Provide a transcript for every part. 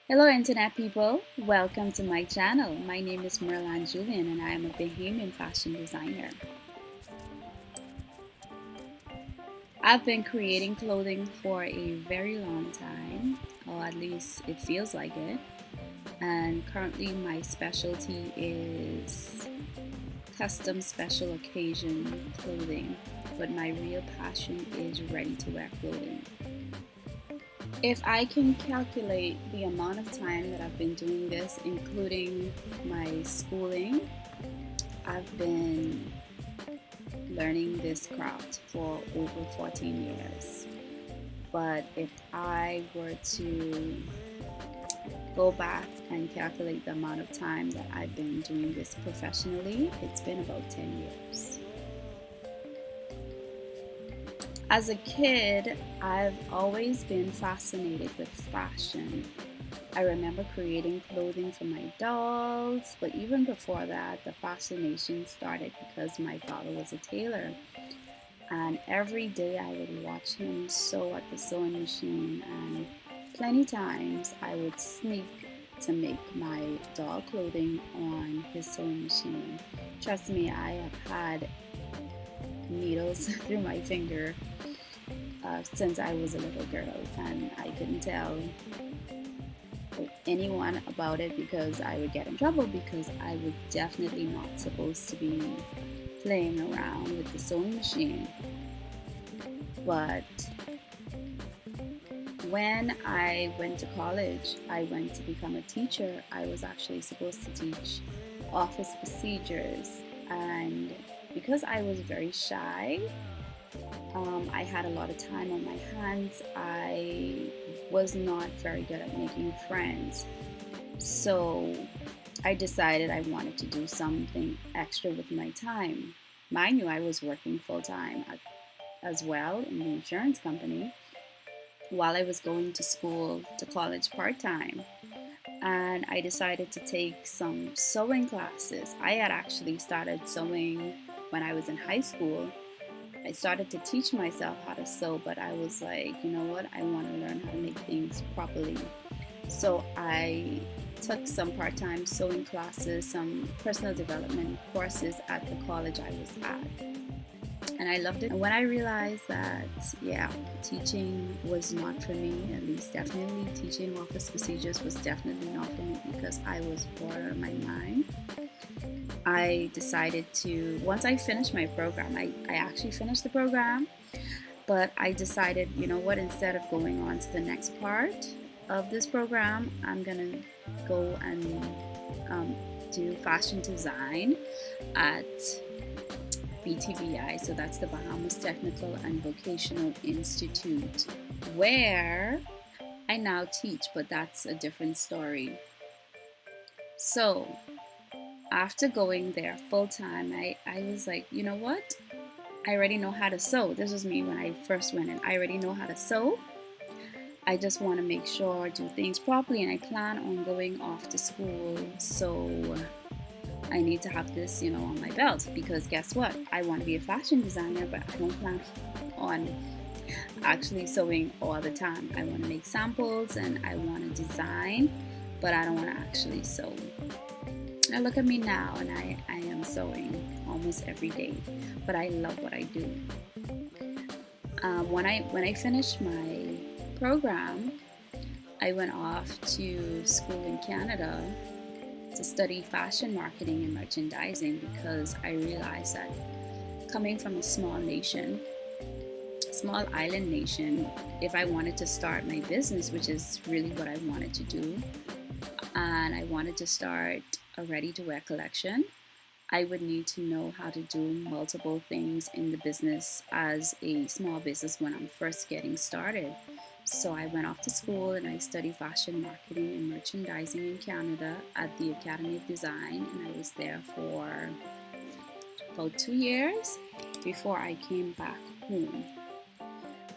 Hello, Internet people. Welcome to my channel. My name is Merlan Julian, and I am a Bahamian fashion designer. I've been creating clothing for a very long time, or at least it feels like it. And currently, my specialty is custom special occasion clothing, but my real passion is ready to wear clothing. If I can calculate the amount of time that I've been doing this, including my schooling, I've been learning this craft for over 14 years. But if I were to go back and calculate the amount of time that I've been doing this professionally, it's been about 10 years. As a kid, I've always been fascinated with fashion. I remember creating clothing for my dolls, but even before that, the fascination started because my father was a tailor. And every day I would watch him sew at the sewing machine, and plenty times I would sneak to make my doll clothing on his sewing machine. Trust me, I have had needles through my finger since I was a little girl, and I couldn't tell anyone about it because I would get in trouble because I was definitely not supposed to be playing around with the sewing machine. But when I went to college, I went to become a teacher. I was actually supposed to teach office procedures, and because I was very shy, I had a lot of time on my hands. I was not very good at making friends. So I decided I wanted to do something extra with my time. Mind you, I was working full time as well in the insurance company while I was going to school to college part time. And I decided to take some sewing classes. I had actually started sewing when I was in high school. I started to teach myself how to sew, but I was like, you know what? I want to learn how to make things properly. So I took some part time sewing classes, some personal development courses at the college I was at. And I loved it. And when I realized that, yeah, teaching was not for me, at least definitely teaching office procedures was definitely not for me because I was bored out of my mind. I decided to, once I finished my program, I actually finished the program, but I decided, you know what, instead of going on to the next part of this program, I'm gonna go and do fashion design at BTVI. So that's the Bahamas Technical and Vocational Institute, where I now teach, but that's a different story. So after going there full time, I was like, you know what? I already know how to sew. This was me when I first went in. I already know how to sew. I just want to make sure I do things properly, and I plan on going off to school. So I need to have this, on my belt because guess what? I want to be a fashion designer, but I don't plan on actually sewing all the time. I want to make samples and I want to design, but I don't want to actually sew. Now look at me now, and I am sewing almost every day, but I love what I do. When I finished my program, I went off to school in Canada to study fashion marketing and merchandising because I realized that coming from a small island nation, if I wanted to start my business, which is really what I wanted to do, and I wanted to start a ready to wear collection, I would need to know how to do multiple things in the business as a small business when I'm first getting started. So I went off to school and I studied fashion marketing and merchandising in Canada at the Academy of Design, and I was there for about 2 years before I came back home.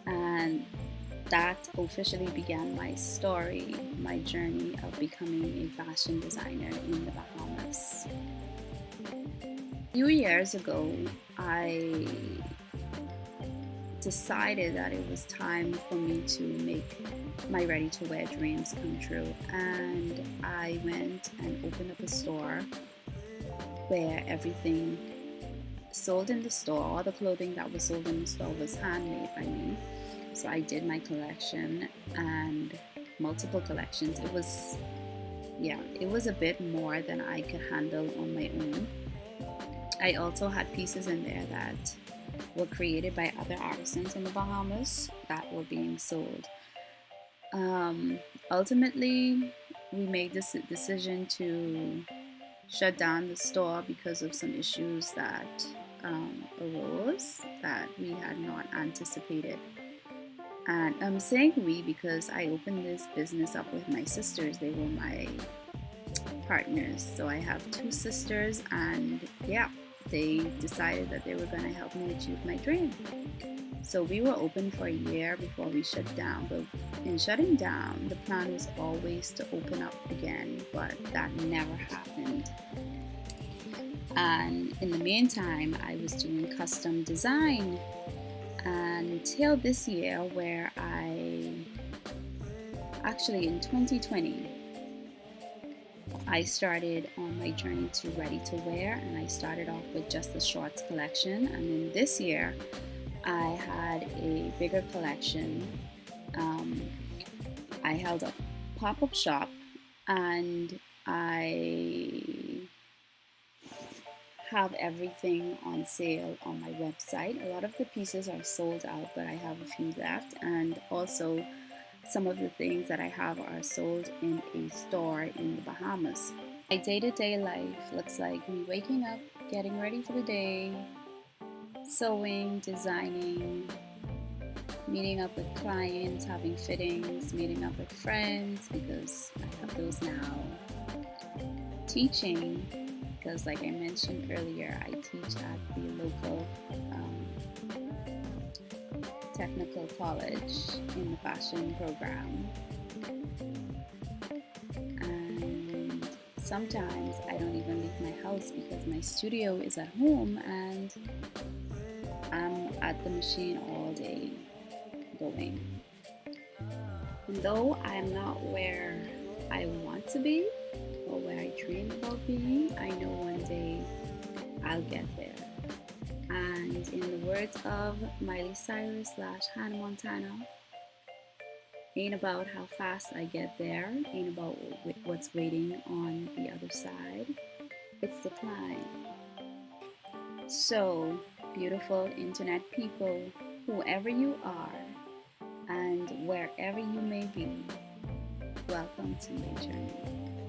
And that officially began my story, my journey of becoming a fashion designer in the Bahamas. A few years ago, I decided that it was time for me to make my ready to wear dreams come true. And I went and opened up a store where everything sold in the store, all the clothing that was sold in the store was handmade by me. So I did my collection and multiple collections. It was a bit more than I could handle on my own. I also had pieces in there that were created by other artisans in the Bahamas that were being sold. Um, Ultimately, we made this decision to shut down the store because of some issues that arose that we had not anticipated. And I'm saying we because I opened this business up with my sisters. They were my partners. So I have two sisters, and yeah, they decided that they were going to help me achieve my dream. So we were open for a year before we shut down. But in shutting down, the plan was always to open up again, but that never happened. And in the meantime, I was doing custom design until this year, where in 2020, I started on my journey to ready to wear, and I started off with just the shorts collection. And then this year, I had a bigger collection. I held a pop-up shop, and I have everything on sale on my website. A lot of the pieces are sold out, but I have a few left, and also some of the things that I have are sold in a store in the Bahamas. My day-to-day life looks like me waking up, getting ready for the day, sewing, designing, meeting up with clients, having fittings, meeting up with friends because I have those now, teaching because, like I mentioned earlier, I teach at the local technical college in the fashion program. And sometimes I don't even leave my house because my studio is at home and I'm at the machine all day going. And though I'm not where I want to be or where I dream about being, I know one day I'll get there. And in the words of Miley Cyrus / Hannah Montana, ain't about how fast I get there, ain't about what's waiting on the other side, it's the climb. So, beautiful internet people, whoever you are and wherever you may be, welcome to my journey.